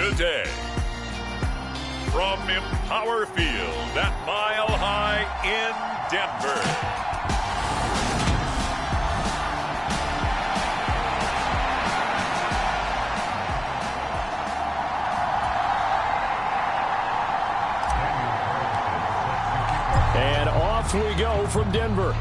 today. From Empower Field at Mile High in Denver. And off we go from Denver.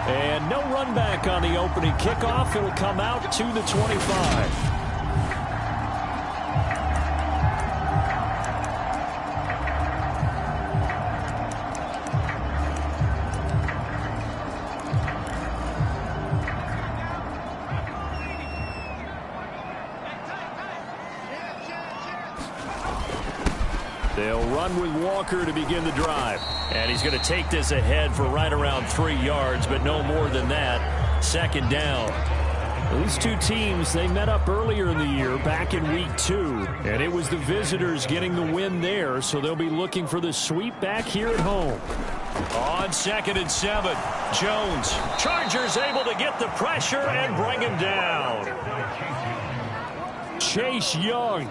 And no run back on the opening kickoff. It'll come out to the 25. They'll run with Walker to begin the drive. And he's going to take this ahead for right around 3 yards, but no more than that. Second down. These two teams, they met up earlier in the year, back in week 2. And it was the visitors getting the win there, so they'll be looking for the sweep back here at home. On 2nd and 7, Jones. Chargers able to get the pressure and bring him down. Chase Young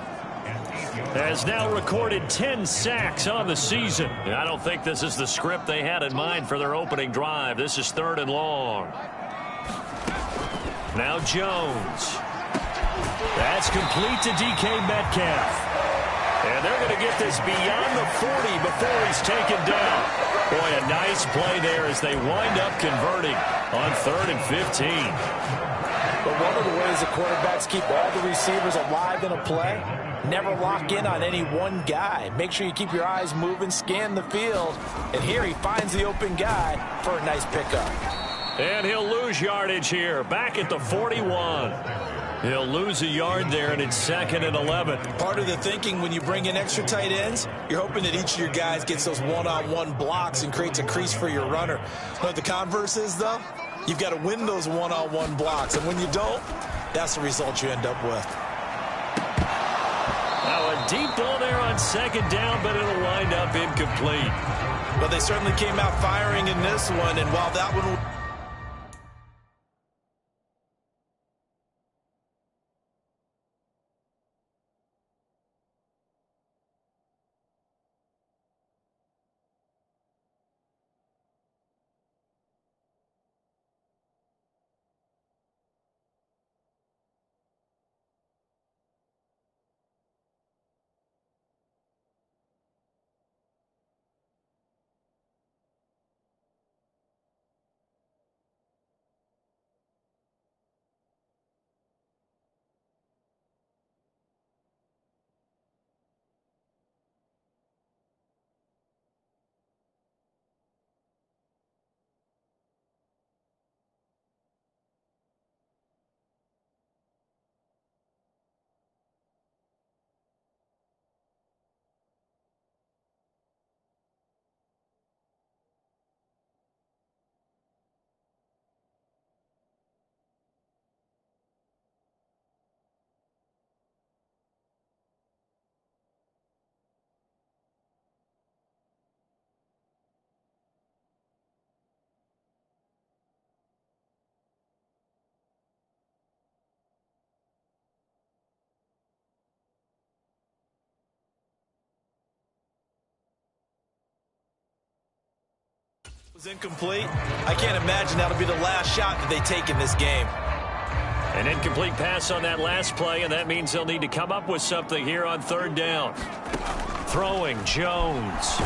has now recorded 10 sacks on the season. I don't think this is the script they had in mind for their opening drive. This is 3rd and long. Now Jones. That's complete to DK Metcalf. And they're going to get this beyond the 40 before he's taken down. Boy, a nice play there as they wind up converting on 3rd and 15. But one of the ways the quarterbacks keep all the receivers alive in a play, never lock in on any one guy. Make sure you keep your eyes moving, scan the field. And here he finds the open guy for a nice pickup. And he'll lose yardage here, back at the 41. He'll lose a yard there, and it's 2nd and 11. Part of the thinking when you bring in extra tight ends, you're hoping that each of your guys gets those one-on-one blocks and creates a crease for your runner. You know what the converse is, though? You've got to win those one-on-one blocks, and when you don't, that's the result you end up with. Now a deep ball there on 2nd down, but it'll wind up incomplete. But they certainly came out firing in this one, and while that one... was incomplete. I can't imagine that'll be the last shot that they take in this game. An incomplete pass on that last play, and that means they'll need to come up with something here on 3rd down. Throwing Jones.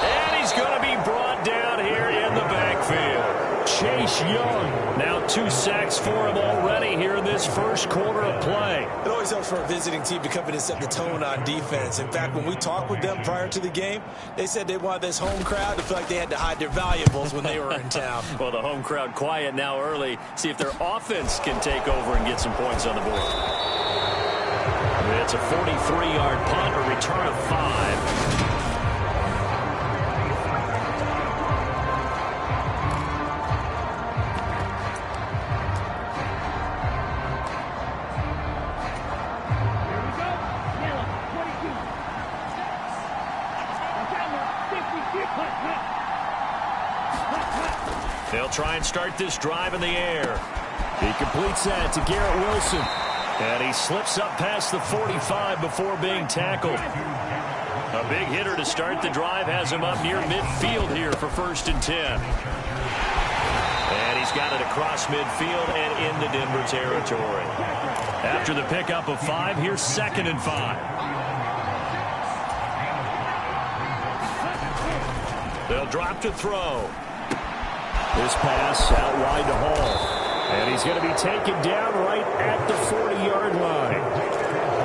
And he's going to be brought down here in the backfield. Chase Young. Now 2 sacks for him already here in this first quarter of play. It always helps for a visiting team to come in and set the tone on defense. In fact, when we talked with them prior to the game, they said they wanted this home crowd to feel like they had to hide their valuables when they were in town. Well, the home crowd quiet now early. See if their offense can take over and get some points on the board. It's a 43-yard punt, a return of 5. They'll try and start this drive in the air. He completes that to Garrett Wilson. And he slips up past the 45 before being tackled. A big hitter to start the drive has him up near midfield here for 1st and 10. And he's got it across midfield and into Denver territory. After the pickup of 5, here's 2nd and 5. They'll drop to throw. This pass out wide to Hall. And he's going to be taken down right at the 40-yard line.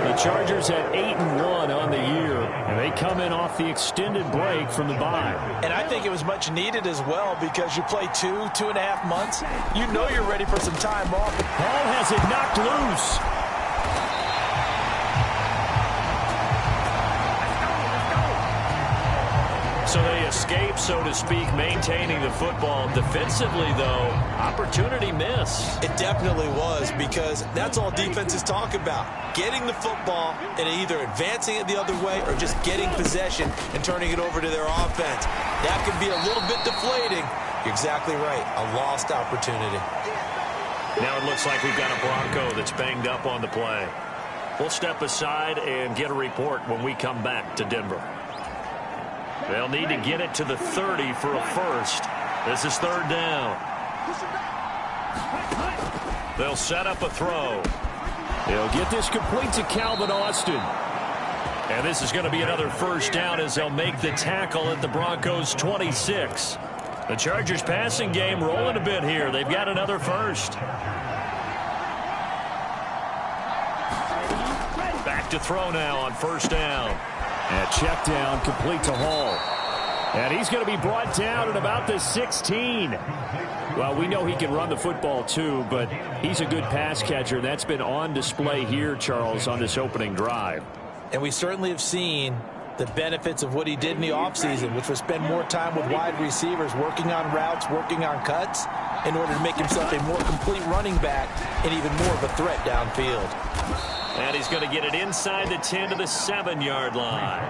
The Chargers at 8-1 on the year, and they come in off the extended break from the bye. And I think it was much needed as well because you play 2.5 months. You know you're ready for some time off. Hall has it knocked loose. So they escape, so to speak, maintaining the football. Defensively, though, opportunity miss. It definitely was, because that's all defenses talk about. Getting the football and either advancing it the other way or just getting possession and turning it over to their offense. That can be a little bit deflating. You're exactly right. A lost opportunity. Now it looks like we've got a Bronco that's banged up on the play. We'll step aside and get a report when we come back to Denver. They'll need to get it to the 30 for a first. This is 3rd down. They'll set up a throw. They'll get this complete to Calvin Austin. And this is going to be another 1st down as they'll make the tackle at the Broncos' 26. The Chargers passing game rolling a bit here. They've got another 1st. Back to throw now on 1st down. And check down complete to Hall. And he's going to be brought down at about the 16. Well, we know he can run the football too, but he's a good pass catcher. That's been on display here, Charles, on this opening drive. And we certainly have seen the benefits of what he did in the offseason, which was spend more time with wide receivers, working on routes, working on cuts, in order to make himself a more complete running back and even more of a threat downfield. And he's going to get it inside the 10 to the 7-yard line.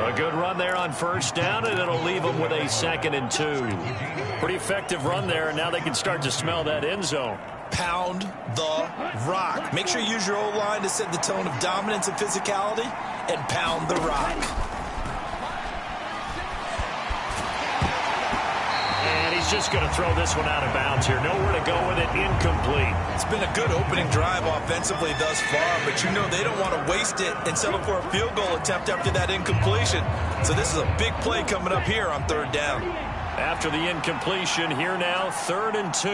A good run there on 1st down, and it'll leave them with a 2nd and 2. Pretty effective run there, and now they can start to smell that end zone. Pound the rock. Make sure you use your O-line to set the tone of dominance and physicality, and pound the rock. He's just going to throw this one out of bounds here. Nowhere to go with it. Incomplete. It's been a good opening drive offensively thus far, but you know they don't want to waste it and settle for a field goal attempt after that incompletion. So this is a big play coming up here on 3rd down. After the incompletion, here now, 3rd and 2.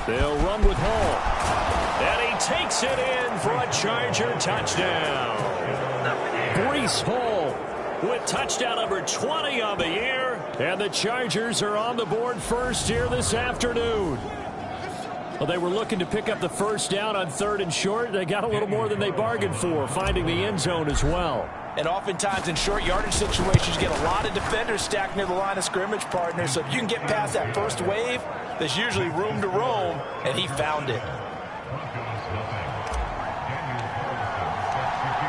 They'll run with Hall. And he takes it in for a Charger touchdown. Breece Hall with touchdown number 20 on the year. And the Chargers are on the board first here this afternoon. Well, they were looking to pick up the 1st down on 3rd and short. They got a little more than they bargained for, finding the end zone as well. And oftentimes in short yardage situations, you get a lot of defenders stacked near the line of scrimmage, partner. So if you can get past that first wave, there's usually room to roam, and he found it.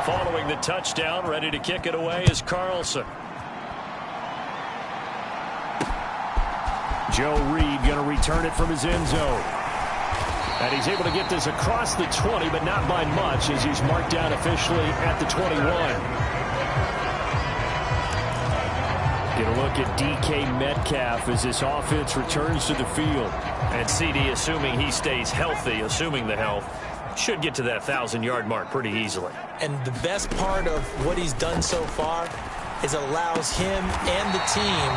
Following the touchdown, ready to kick it away is Carlson. Joe Reed going to return it from his end zone. And he's able to get this across the 20, but not by much, as he's marked down officially at the 21. Get a look at DK Metcalf as this offense returns to the field. And CD, assuming he stays healthy, assuming the health, should get to that 1,000-yard mark pretty easily. And the best part of what he's done so far is allows him and the team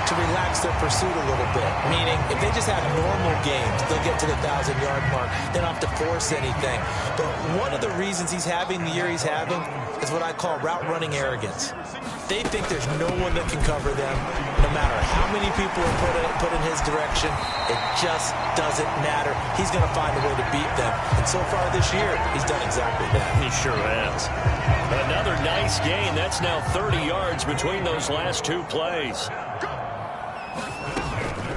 to relax their pursuit a little bit. Meaning, if they just have normal games, they'll get to the 1,000-yard mark. They don't have to force anything. But one of the reasons he's having the year he's having is what I call route running arrogance. They think there's no one that can cover them, no matter how many people are put in his direction. It just doesn't matter. He's going to find a way to beat them. And so far this year, he's done exactly that. He sure has. Another nice gain. That's now 30 yards between those last 2 plays.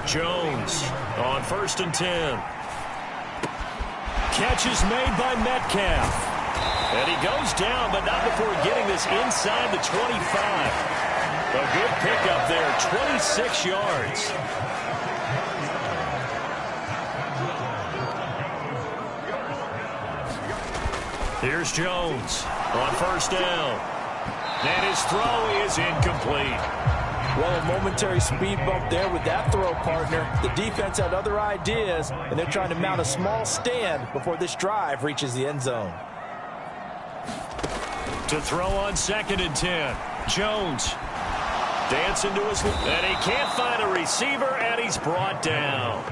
Jones on 1st and 10. Catch is made by Metcalf. And he goes down, but not before getting this inside the 25. A good pickup there, 26 yards. Here's Jones on first down. And his throw is incomplete. Well, a momentary speed bump there with that throw, partner. The defense had other ideas, and they're trying to mount a small stand before this drive reaches the end zone. To throw on 2nd and 10. Jones dancing to his left. And he can't find a receiver, and he's brought down.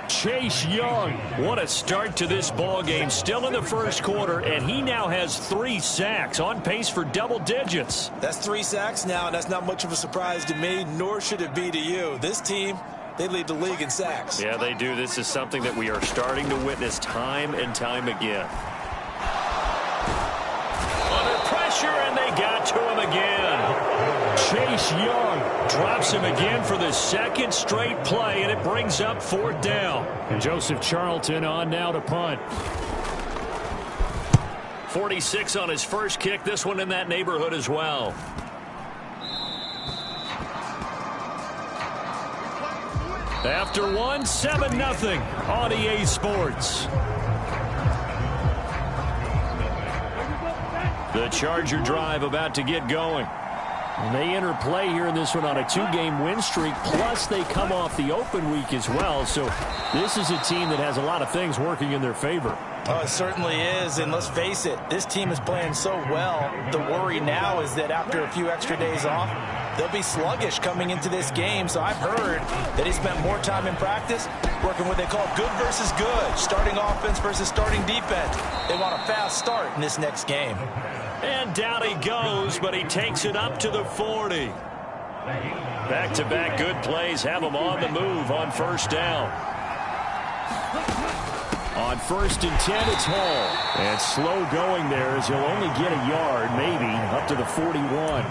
Chase Young, what a start to this ball game. Still in the first quarter, and he now has 3 sacks, on pace for double digits. That's 3 sacks now, and that's not much of a surprise to me, nor should it be to you. This team, they lead the league in sacks. Yeah, they do. This is something that we are starting to witness time and time again. Under pressure, and they got to him again. Chase Young drops him again for the 2nd straight play, and it brings up 4th down. And Joseph Charlton on now to punt. 46 on his first kick. This one in that neighborhood as well. After one, 7-0 on EA Sports. The Charger drive about to get going. And they enter play here in this one on a 2-game win streak, plus they come off the open week as well. So this is a team that has a lot of things working in their favor. Oh, it certainly is, and let's face it, this team is playing so well. The worry now is that after a few extra days off, they'll be sluggish coming into this game. So I've heard that he spent more time in practice working what they call good versus good, starting offense versus starting defense. They want a fast start in this next game. And down he goes, but he takes it up to the 40. Back-to-back good plays have him on the move on first down. On 1st and 10, it's Hall. And slow going there as he'll only get a yard, maybe, up to the 41.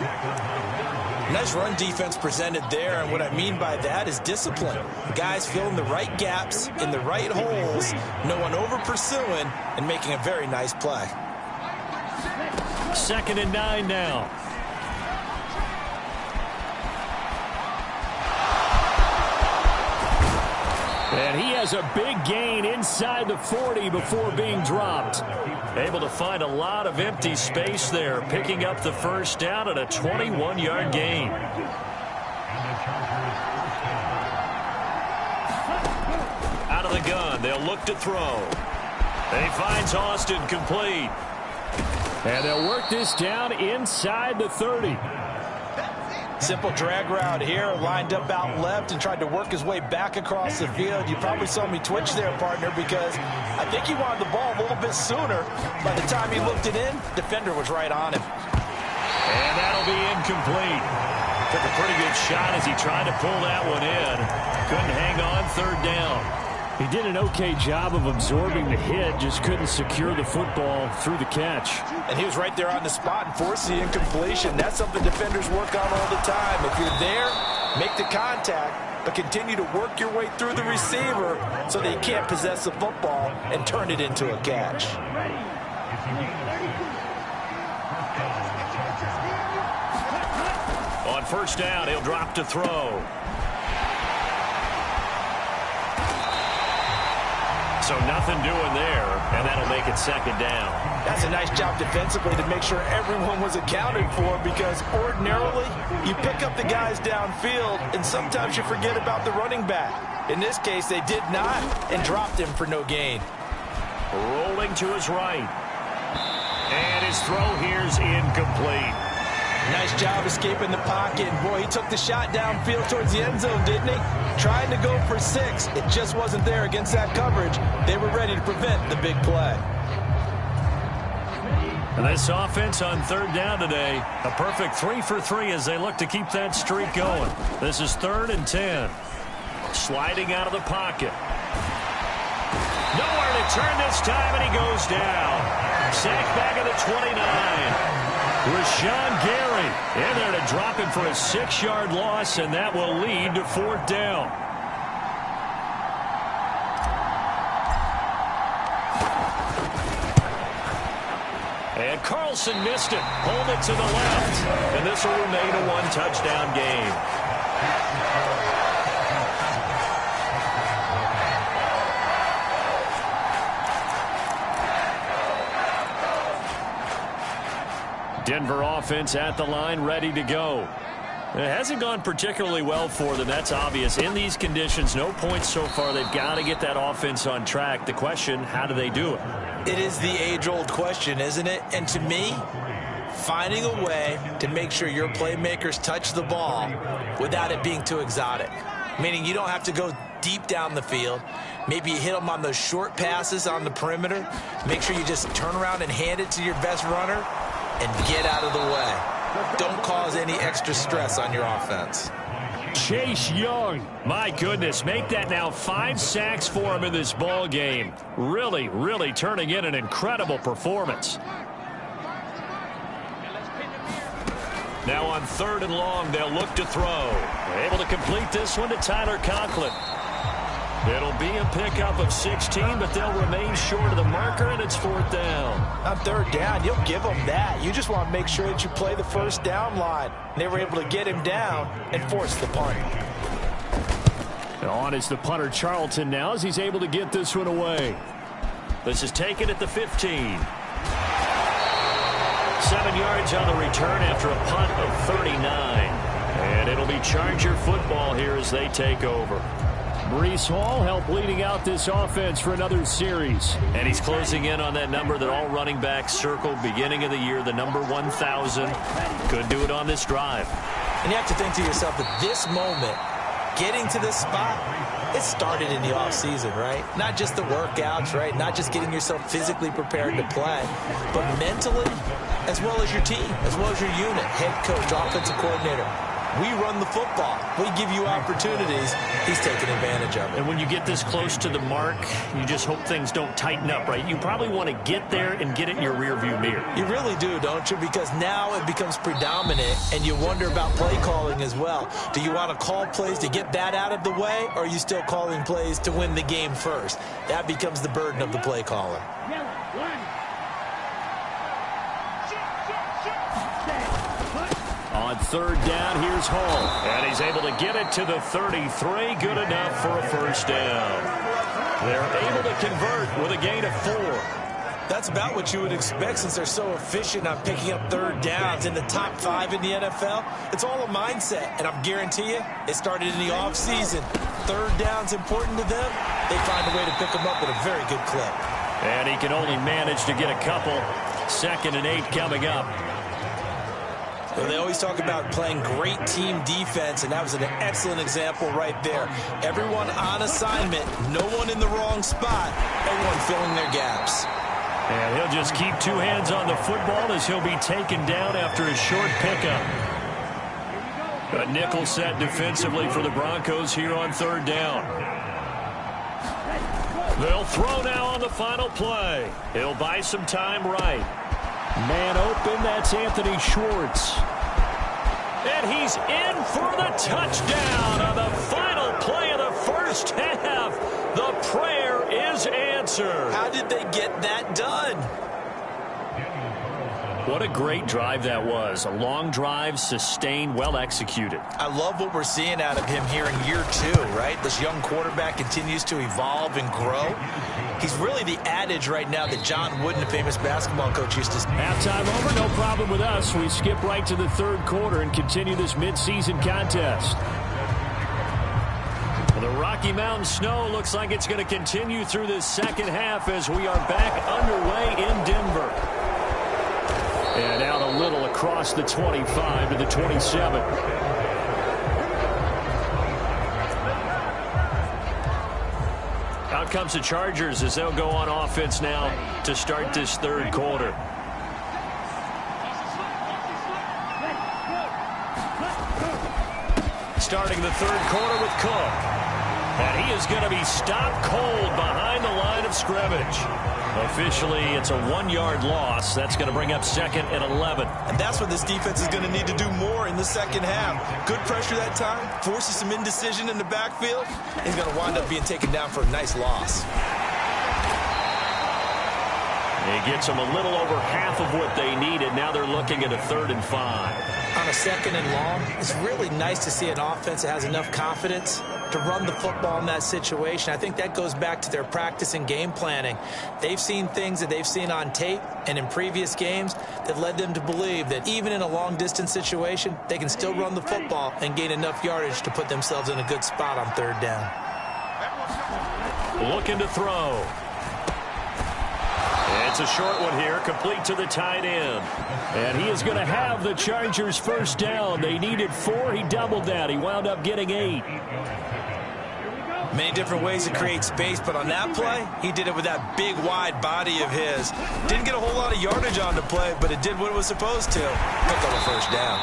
Nice run defense presented there, and what I mean by that is discipline. Guys filling the right gaps in the right holes, no one over-pursuing, and making a very nice play. 2nd and 9 now. And he has a big gain inside the 40 before being dropped. Able to find a lot of empty space there, picking up the first down at a 21-yard gain. Out of the gun, they'll look to throw. And he finds Austin complete. And they'll work this down inside the 30. Simple drag route here, lined up out left and tried to work his way back across the field. You probably saw me twitch there, partner, because I think he wanted the ball a little bit sooner. By the time he looked it in, defender was right on him. And that'll be incomplete. Took a pretty good shot as he tried to pull that one in. Couldn't hang on, 3rd down. He did an okay job of absorbing the hit, just couldn't secure the football through the catch. And he was right there on the spot and forced the incompletion. That's something defenders work on all the time. If you're there, make the contact, but continue to work your way through the receiver so that he can't possess the football and turn it into a catch. On first down, he'll drop to throw. So nothing doing there, and that'll make it 2nd down. That's a nice job defensively to make sure everyone was accounted for, because ordinarily you pick up the guys downfield and sometimes you forget about the running back. In this case, they did not and dropped him for no gain. Rolling to his right. And his throw here's incomplete. Nice job escaping the pocket. And boy, he took the shot downfield towards the end zone, didn't he? Trying to go for 6. It just wasn't there against that coverage. They were ready to prevent the big play. And this offense on 3rd down today, a perfect 3 for 3 as they look to keep that streak going. This is 3rd and 10. Sliding out of the pocket. Nowhere to turn this time, and he goes down. Sacked back at the 29. Rashawn Gary in there to drop him for a 6-yard loss, and that will lead to 4th down. And Carlson missed it. Hold it to the left. And this will remain a one-touchdown game. Denver offense at the line, ready to go. It hasn't gone particularly well for them, that's obvious. In these conditions, no points so far. They've got to get that offense on track. The question, how do they do it? It is the age-old question, isn't it? And to me, finding a way to make sure your playmakers touch the ball without it being too exotic. Meaning you don't have to go deep down the field. Maybe you hit them on those short passes on the perimeter. Make sure you just turn around and hand it to your best runner and get out of the way. Don't cause any extra stress on your offense. Chase Young. My goodness, make that now 5 sacks for him in this ball game. Really, really turning in an incredible performance. Now on 3rd and long, they'll look to throw. Able to complete this one to Tyler Conklin. It'll be a pickup of 16, but they'll remain short of the marker, and it's 4th down. On 3rd down, you'll give them that. You just want to make sure that you play the first down line. They were able to get him down and force the punt. On is the punter Charlton now as he's able to get this one away. This is taken at the 15. 7 yards on the return after a punt of 39. And it'll be Charger football here as they take over. Breece Hall helped leading out this offense for another series. And he's closing in on that number that all running backs circled beginning of the year, the number 1,000. Could do it on this drive. And you have to think to yourself, at this moment, getting to this spot, it started in the offseason, right? Not just the workouts, right? Not just getting yourself physically prepared to play, but mentally, as well as your team, as well as your unit, head coach, offensive coordinator. We run the football. We give you opportunities. He's taking advantage of it. And when you get this close to the mark, you just hope things don't tighten up, right? You probably want to get there and get it in your rearview mirror. You really do, don't you? Because now it becomes predominant, and you wonder about play calling as well. Do you want to call plays to get that out of the way, or are you still calling plays to win the game first? That becomes the burden of the play caller. On 3rd down, here's Hall. And he's able to get it to the 33. Good enough for a first down. They're able to convert with a gain of 4. That's about what you would expect since they're so efficient on picking up 3rd downs in the top 5 in the NFL. It's all a mindset, and I guarantee you, it started in the offseason. 3rd down's important to them. They find a way to pick them up at a very good clip. And he can only manage to get a couple. 2nd and 8 coming up. Well, they always talk about playing great team defense, and that was an excellent example right there. Everyone on assignment, no one in the wrong spot, everyone filling their gaps. And he'll just keep 2 hands on the football as he'll be taken down after a short pickup. A nickel set defensively for the Broncos here on 3rd down. They'll throw now on the final play. He'll buy some time right. Man open, that's Anthony Schwartz. And he's in for the touchdown on the final play of the first half. The prayer is answered. How did they get that done? What a great drive that was. A long drive, sustained, well executed. I love what we're seeing out of him here in year 2, right? This young quarterback continues to evolve and grow. He's really the adage right now that John Wooden, the famous basketball coach, used to say. Halftime over, no problem with us. We skip right to the 3rd quarter and continue this midseason contest. The Rocky Mountain snow looks like it's going to continue through this second half as we are back underway in Denver. And out a little across the 25 to the 27. Out comes the Chargers as they'll go on offense now to start this 3rd quarter. Starting the 3rd quarter with Cook. And he is going to be stopped cold behind the line of scrimmage. Officially, it's a 1-yard loss. That's going to bring up 2nd and 11. And that's what this defense is going to need to do more in the second half. Good pressure that time, forces some indecision in the backfield. He's going to wind up being taken down for a nice loss. It gets them a little over half of what they needed. Now they're looking at a 3rd and 5. On a 2nd and long, it's really nice to see an offense that has enough confidence to run the football in that situation. I think that goes back to their practice and game planning. They've seen things that they've seen on tape and in previous games that led them to believe that even in a long-distance situation, they can still run the football and gain enough yardage to put themselves in a good spot on 3rd down. Looking to throw. It's a short one here, complete to the tight end. And he is going to have the Chargers 1st down. They needed 4. He doubled that. He wound up getting 8. Many different ways to create space, but on that play, he did it with that big, wide body of his. Didn't get a whole lot of yardage on the play, but it did what it was supposed to. Pick up a 1st down.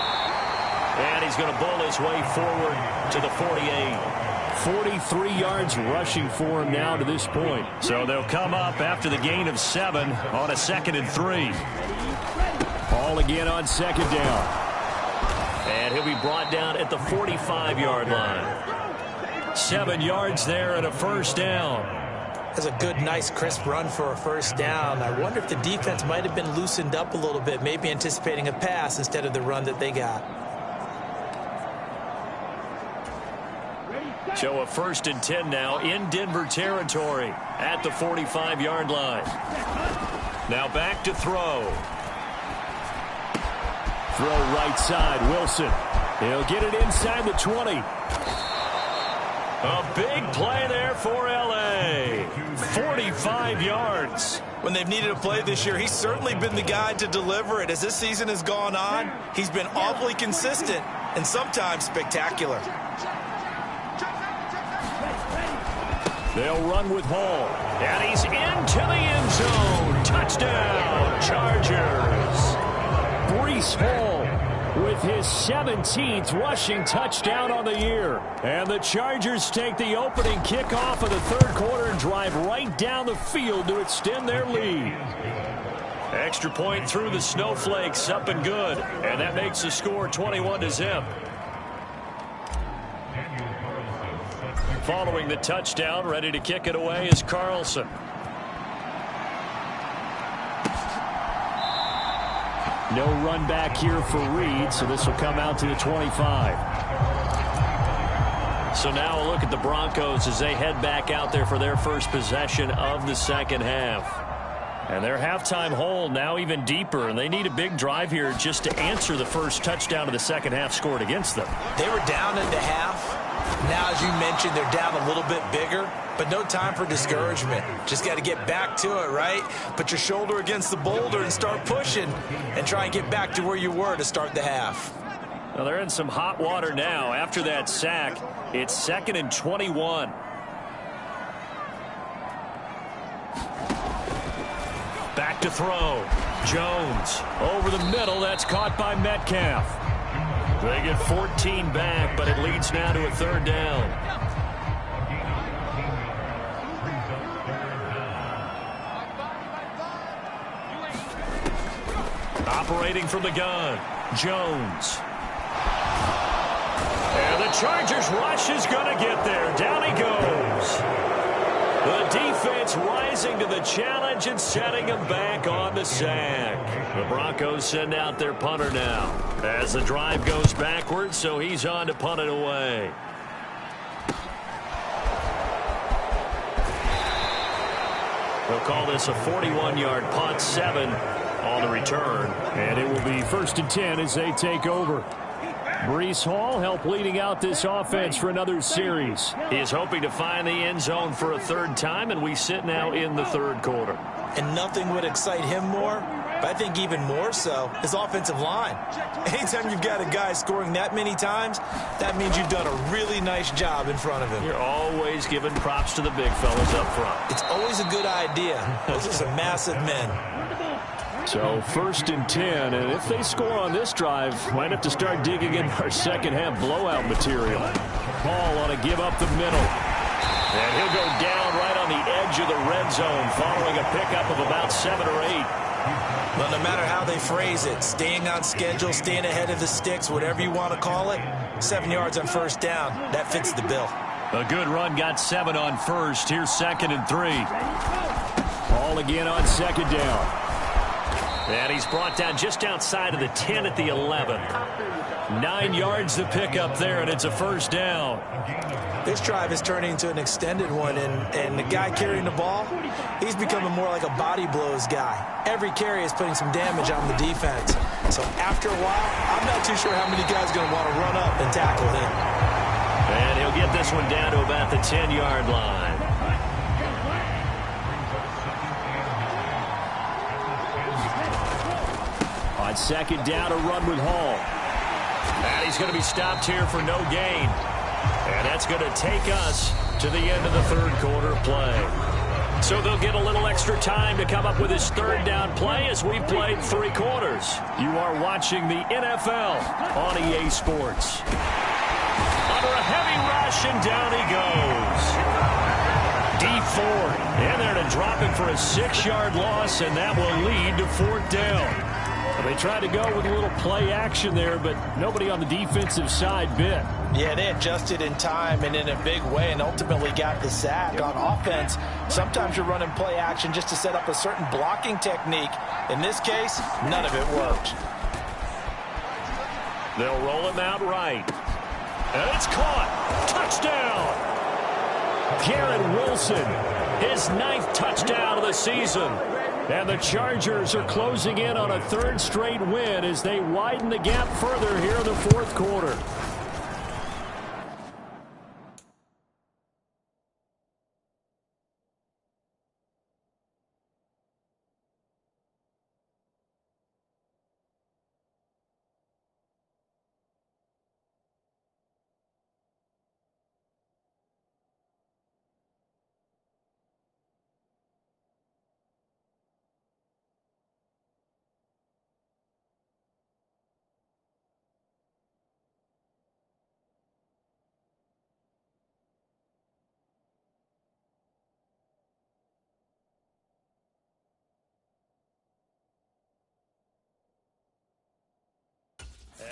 And he's going to bull his way forward to the 48. 43 yards rushing for him now to this point. So they'll come up after the gain of 7 on a 2nd and 3. Ball again on 2nd down. And he'll be brought down at the 45-yard line. 7 yards there and a 1st down. That's a good, nice, crisp run for a 1st down. I wonder if the defense might have been loosened up a little bit, maybe anticipating a pass instead of the run that they got. So a 1st and 10 now in Denver territory at the 45-yard line. Now back to throw. Throw right side, Wilson. He'll get it inside the 20. A big play there for L.A. 45 yards. When they've needed a play this year, he's certainly been the guy to deliver it. As this season has gone on, he's been awfully consistent and sometimes spectacular. They'll run with Hall. And he's into the end zone. Touchdown, Chargers. Breece Hall with his 17th rushing touchdown on the year. And the Chargers take the opening kickoff of the 3rd quarter and drive right down the field to extend their lead. Extra point through the snowflakes, up and good. And that makes the score 21-0. Following the touchdown, ready to kick it away is Carlson. No run back here for Reed, so this will come out to the 25. So now a look at the Broncos as they head back out there for their first possession of the 2nd half. And their halftime hole now even deeper, and they need a big drive here just to answer the first touchdown of the 2nd half scored against them. They were down at the half. Now, as you mentioned, they're down a little bit bigger, but no time for discouragement. Just got to get back to it, right? Put your shoulder against the boulder and start pushing and try and get back to where you were to start the half. Well, they're in some hot water now. After that sack, it's 2nd and 21. Back to throw. Jones over the middle. That's caught by Metcalf. They get 14 back, but it leads now to a 3rd down. Operating from the gun, Jones. And the Chargers rush is going to get there. Down he goes. The defense rising to the challenge and setting him back on the sack. The Broncos send out their punter now as the drive goes backwards, so he's on to punt it away. They'll call this a 41-yard punt, 7 on the return. And it will be 1st and 10 as they take over. Breece Hall helped leading out this offense for another series. He is hoping to find the end zone for a 3rd time, and we sit now in the 3rd quarter. And nothing would excite him more, but I think even more so, his offensive line. Anytime you've got a guy scoring that many times, that means you've done a really nice job in front of him. You're always giving props to the big fellas up front. It's always a good idea. Those are some massive men. So 1st and 10, and if they score on this drive, might have to start digging in our 2nd half blowout material. Hall on a give up the middle. And he'll go down right on the edge of the red zone following a pickup of about 7 or 8. Well, no matter how they phrase it, staying on schedule, staying ahead of the sticks, whatever you want to call it, 7 yards on 1st down, that fits the bill. A good run got 7 on 1st. Here's 2nd and 3. Hall ball again on second down. And he's brought down just outside of the 10 at the 11. 9 yards to pick up there, and it's a first down. This drive is turning into an extended one, and the guy carrying the ball, he's becoming more like a body blows guy. Every carry is putting some damage on the defense. So after a while, I'm not too sure how many guys are going to want to run up and tackle him. And he'll get this one down to about the 10-yard line. On second down, a run with Hall. And he's going to be stopped here for no gain. And that's going to take us to the end of the third quarter play. So they'll get a little extra time to come up with his third down play as we've played 3 quarters. You are watching the NFL on EA Sports. Under a heavy rush, and down he goes. Deep Ford. And they're to drop him for a 6-yard loss, and that will lead to 4th down. They tried to go with a little play action there, but nobody on the defensive side bit. Yeah, they adjusted in time and in a big way and ultimately got the sack. On offense, sometimes you're running play action just to set up a certain blocking technique. In this case, none of it worked. They'll roll him out right. And it's caught. Touchdown. Garrett Wilson, his 9th touchdown of the season. And the Chargers are closing in on a 3rd straight win as they widen the gap further here in the 4th quarter.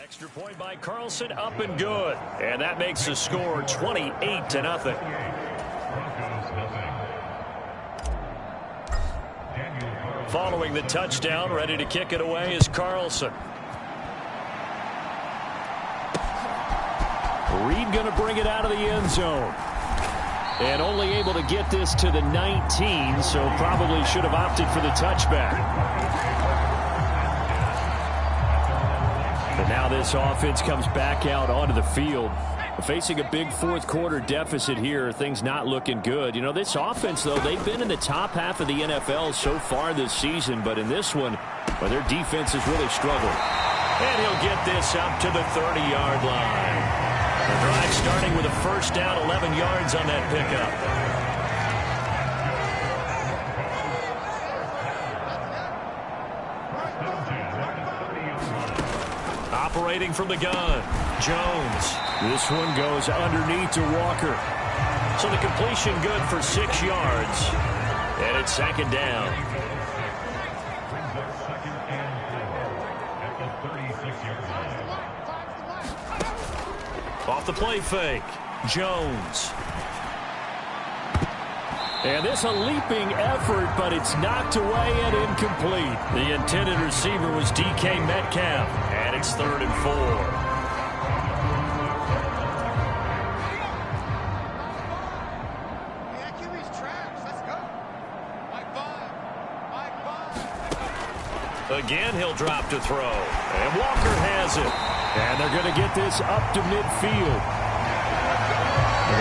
Extra point by Carlson, up and good. And that makes the score 28-0. Following the touchdown, ready to kick it away is Carlson. Reed going to bring it out of the end zone. And only able to get this to the 19, so probably should have opted for the touchback. But now this offense comes back out onto the field. Facing a big 4th quarter deficit here, things not looking good. You know, this offense, though, they've been in the top half of the NFL so far this season, but in this one, well, their defense has really struggled. And he'll get this up to the 30-yard line. The drive starting with a first down, 11 yards on that pickup. Operating from the gun, Jones. This one goes underneath to Walker. So the completion good for 6 yards. And it's 2nd down. Off the play fake, Jones. And this a leaping effort, but it's knocked away and incomplete. The intended receiver was DK Metcalf, and it's 3rd and 4. Again, he'll drop to throw. And Walker has it. And they're going to get this up to midfield.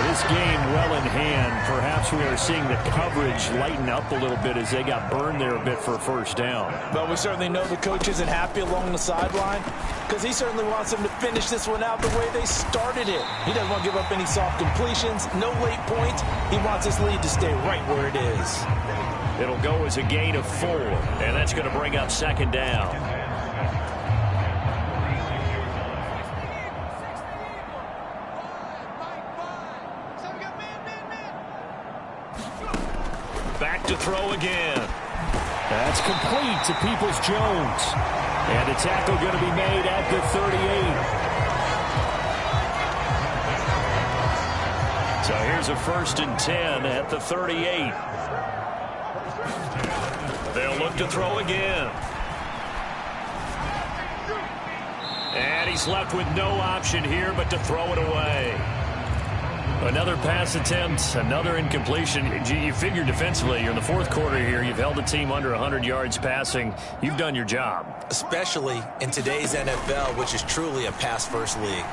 This game well in hand. Perhaps we are seeing the coverage lighten up a little bit as they got burned there a bit for a first down. But we certainly know the coach isn't happy along the sideline because he certainly wants them to finish this one out the way they started it. He doesn't want to give up any soft completions, no late points. He wants his lead to stay right where it is. It'll go as a gain of 4, and that's going to bring up 2nd down. Back to throw again. That's complete to Peoples-Jones. And the tackle going to be made at the 38. So here's a 1st and 10 at the 38. look to throw again. And he's left with no option here but to throw it away. Another pass attempt, another incompletion. You figure defensively, you're in the fourth quarter here. You've held the team under 100 yards passing. You've done your job. Especially in today's NFL, which is truly a pass-first league.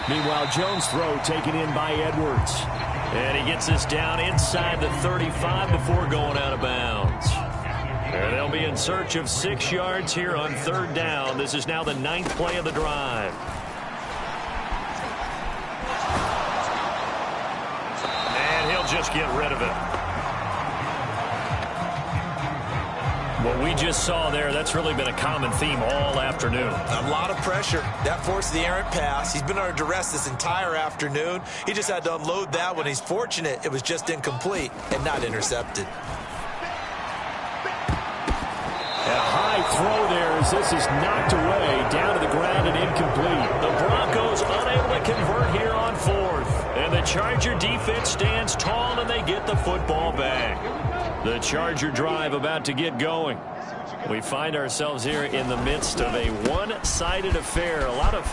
Meanwhile, Jones' throw taken in by Edwards. And he gets this down inside the 35 before going out of bounds. And they'll be in search of 6 yards here on third down. This is now the 9th play of the drive. And he'll just get rid of it. What we just saw there, that's really been a common theme all afternoon. A lot of pressure. That forced the errant pass. He's been under duress this entire afternoon. He just had to unload that one. He's fortunate it was just incomplete and not intercepted. A high throw there as this is knocked away, down to the ground and incomplete. The Broncos unable to convert here on fourth. And the Charger defense stands tall and they get the football back. The Charger drive about to get going. We find ourselves here in the midst of a one-sided affair. A lot of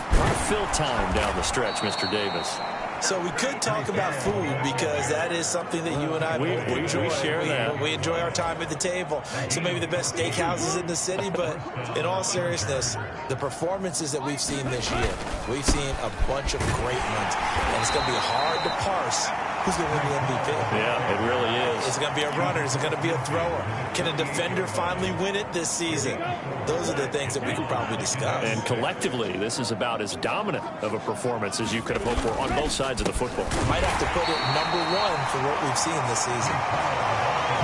fill time down the stretch, Mr. Davis. So we could talk about food because that is something that you and I enjoy. We share that. We enjoy our time at the table. So maybe the best steakhouses in the city, but in all seriousness, the performances that we've seen this year, we've seen a bunch of great ones, and it's going to be hard to parse who's going to win the MVP. Yeah, it really is. Is it going to be a runner? Is it going to be a thrower? Can a defender finally win it this season? Those are the things that we could probably discuss. And collectively, this is about as dominant of a performance as you could have hoped for on both sides of the football. Might have to put it #1 for what we've seen this season.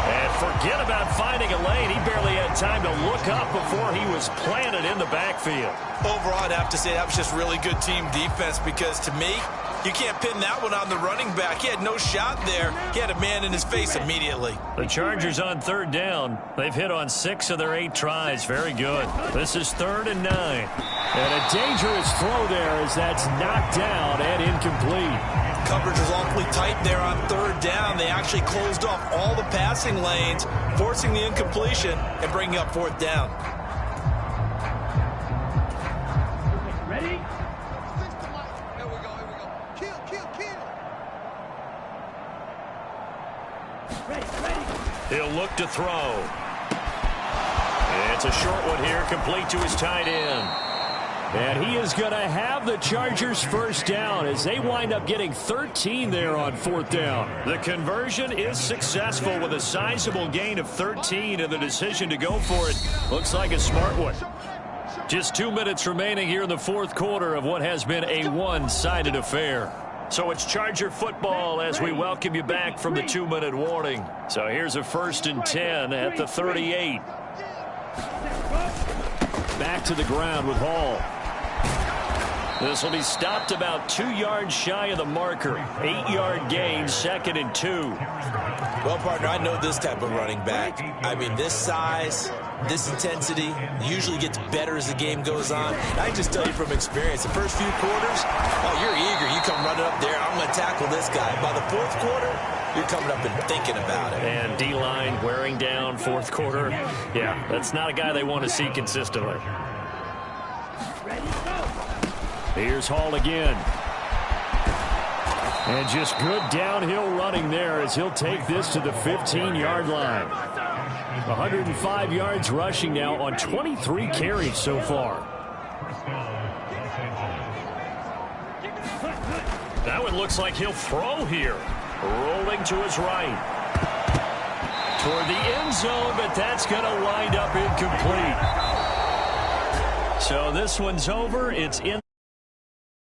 And forget about finding a lane. He barely had time to look up before he was planted in the backfield. Overall, I'd have to say that was just really good team defense because to me, you can't pin that one on the running back. He had no shot there. He had a man in his face immediately. The Chargers on third down. They've hit on 6 of their 8 tries. Very good. This is 3rd and 9. And a dangerous throw there as that's knocked down and incomplete. Coverage was awfully tight there on 3rd down. They actually closed off all the passing lanes, forcing the incompletion and bringing up 4th down. Ready? He'll look to throw. It's a short one here, complete to his tight end. And he is going to have the Chargers first down as they wind up getting 13 there on 4th down. The conversion is successful with a sizable gain of 13, and the decision to go for it looks like a smart one. Just 2 minutes remaining here in the fourth quarter of what has been a one-sided affair. So it's Charger football as we welcome you back from the 2-minute warning. So here's a 1st and 10 at the 38. Back to the ground with Hall. This will be stopped about 2 yards shy of the marker. 8-yard gain, 2nd and 2. Well, partner, I know this type of running back. I mean, this size, this intensity usually gets better as the game goes on. I can just tell you from experience, the first few quarters, oh, you're eager. You come running up there, I'm going to tackle this guy. By the 4th quarter, you're coming up and thinking about it. And D-line wearing down 4th quarter. Yeah, that's not a guy they want to see consistently. Here's Hall again. And just good downhill running there as he'll take this to the 15-yard line. 105 yards rushing now on 23 carries so far. That one looks like he'll throw here. Rolling to his right. Toward the end zone, but that's going to wind up incomplete. So this one's over. It's in